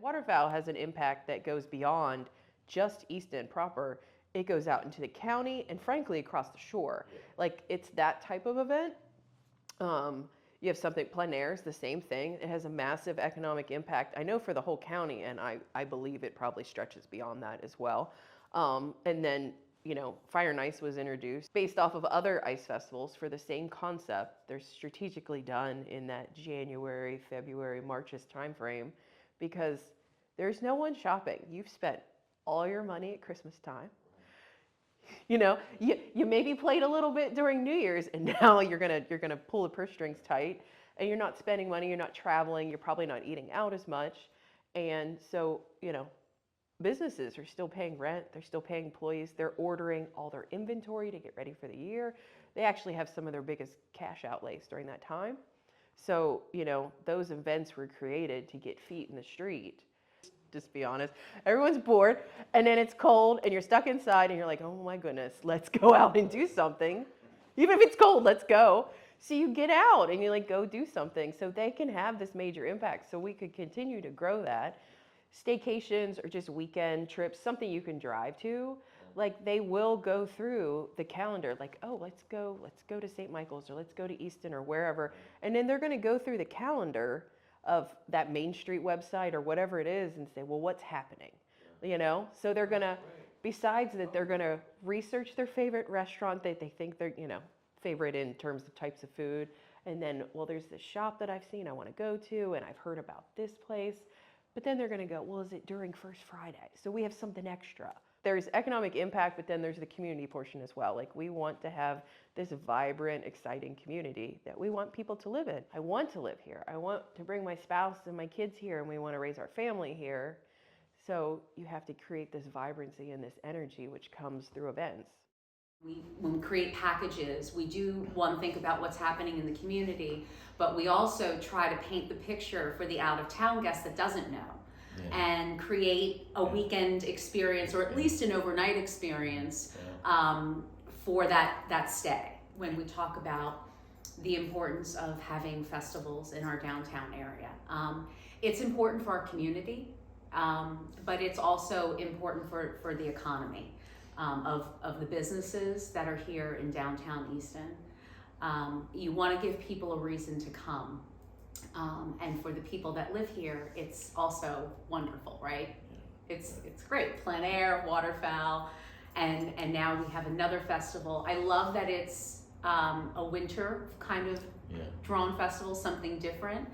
Waterfowl has an impact that goes beyond just Easton proper. It goes out into the county and frankly across the shore. Like it's that type of event. You have something, plein air is the same thing. It has a massive economic impact, I know, for the whole county, and I believe it probably stretches beyond that as well. And then, you know, Fire and Ice was introduced based off of other ice festivals for the same concept. They're strategically done in that January, February, March timeframe because there's no one shopping. You've spent all your money at Christmas time. You know, you maybe played a little bit during New Year's, and now you're gonna pull the purse strings tight, and you're not spending money, you're not traveling, you're probably not eating out as much, and so you know, businesses are still paying rent, they're still paying employees, they're ordering all their inventory to get ready for the year. They actually have some of their biggest cash outlays during that time. So you know, those events were created to get feet in the street. Just be honest. Everyone's bored, and then it's cold, and you're stuck inside, and you're like, oh my goodness, let's go out and do something. Even if it's cold, let's go. So you get out, and you like go do something. So they can have this major impact. So we could continue to grow that. Staycations or just weekend trips, something you can drive to. Like they will go through the calendar, like, oh, let's go to St. Michael's, or let's go to Easton, or wherever. And then they're going to go through the calendar of that Main Street website or whatever it is and say, well, what's happening? You know, so they're going to, besides that, they're going to research their favorite restaurant that they think they're, you know, favorite in terms of types of food. And then, well, there's this shop that I've seen I want to go to, and I've heard about this place. But then they're going to go, well, is it during First Friday? So we have something extra. There's economic impact, but then there's the community portion as well. Like we want to have this vibrant, exciting community that we want people to live in. I want to live here. I want to bring my spouse and my kids here, and we want to raise our family here. So you have to create this vibrancy and this energy, which comes through events. When we create packages, we do want to think about what's happening in the community, but we also try to paint the picture for the out-of-town guest that doesn't know. And create a weekend experience, or at least an overnight experience for that stay. When we talk about the importance of having festivals in our downtown area, it's important for our community, but it's also important for the economy of the businesses that are here in downtown Easton. You want to give people a reason to come. And for the people that live here, it's also wonderful, right? It's great, plein air, waterfowl, and now we have another festival. I love that it's a winter kind of drawn festival, something different.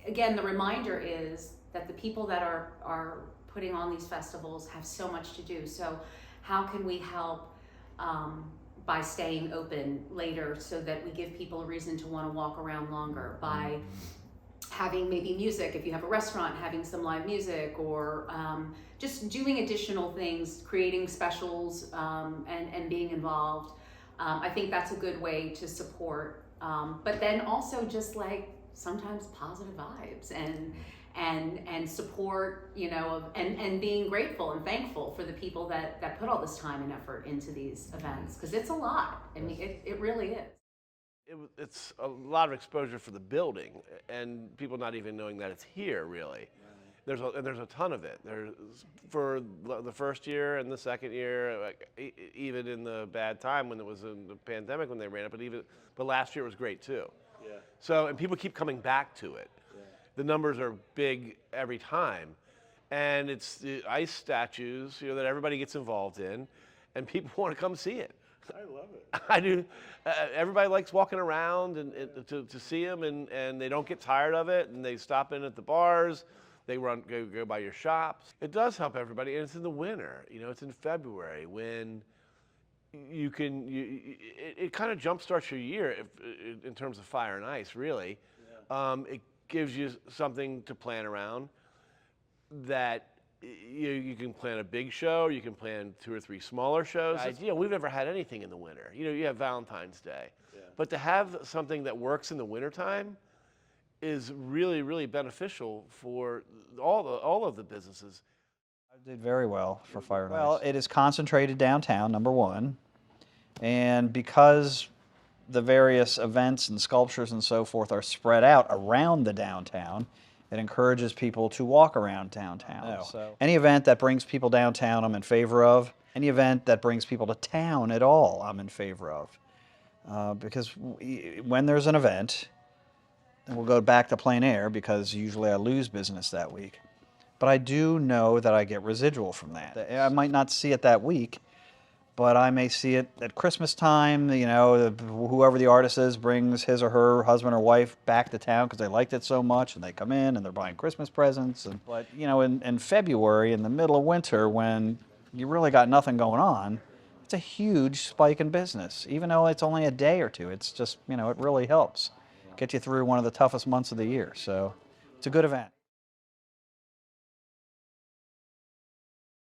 Again, the reminder is that the people that are putting on these festivals have so much to do. So how can we help by staying open later so that we give people a reason to want to walk around longer, by having maybe music, if you have a restaurant, having some live music, or just doing additional things, creating specials, and being involved. I think that's a good way to support. But then also just like sometimes positive vibes and support, you know, and being grateful and thankful for the people that put all this time and effort into these events, because it's a lot. I mean, it really is. It's a lot of exposure for the building, and people not even knowing that it's here, really. There's a ton of it. There's for the first year and the second year, like, even in the bad time when it was in the pandemic when they ran it, but last year was great too. Yeah. So, and people keep coming back to it. Yeah. The numbers are big every time, and it's the ice statues, you know, that everybody gets involved in, and people want to come see it. I love it. I do. Everybody likes walking around and to see them, and they don't get tired of it, and they stop in at the bars. They go by your shops. It does help everybody, and it's in the winter. You know, it's in February when you can. It kind of jumpstarts your year in terms of fire and ice. Really, it gives you something to plan around. That you can plan a big show, you can plan 2 or 3 smaller shows. You know, we've never had anything in the winter. You know, you have Valentine's Day. Yeah. But to have something that works in the wintertime is really, really beneficial for all of the businesses. I did very well for Fire and Ice. Well, it is concentrated downtown, number one. And because the various events and sculptures and so forth are spread out around the downtown, It encourages people to walk around downtown. No. So any event that brings people downtown, I'm in favor of. Any event that brings people to town at all, I'm in favor of. Because when there's an event, and we'll go back to plein air because usually I lose business that week. But I do know that I get residual from that. I might not see it that week, but I may see it at Christmas time. You know, whoever the artist is brings his or her husband or wife back to town because they liked it so much, and they come in and they're buying Christmas presents. But you know, in February, in the middle of winter, when you really got nothing going on, it's a huge spike in business. Even though it's only a day or two, it's just, you know, it really helps get you through one of the toughest months of the year. So it's a good event.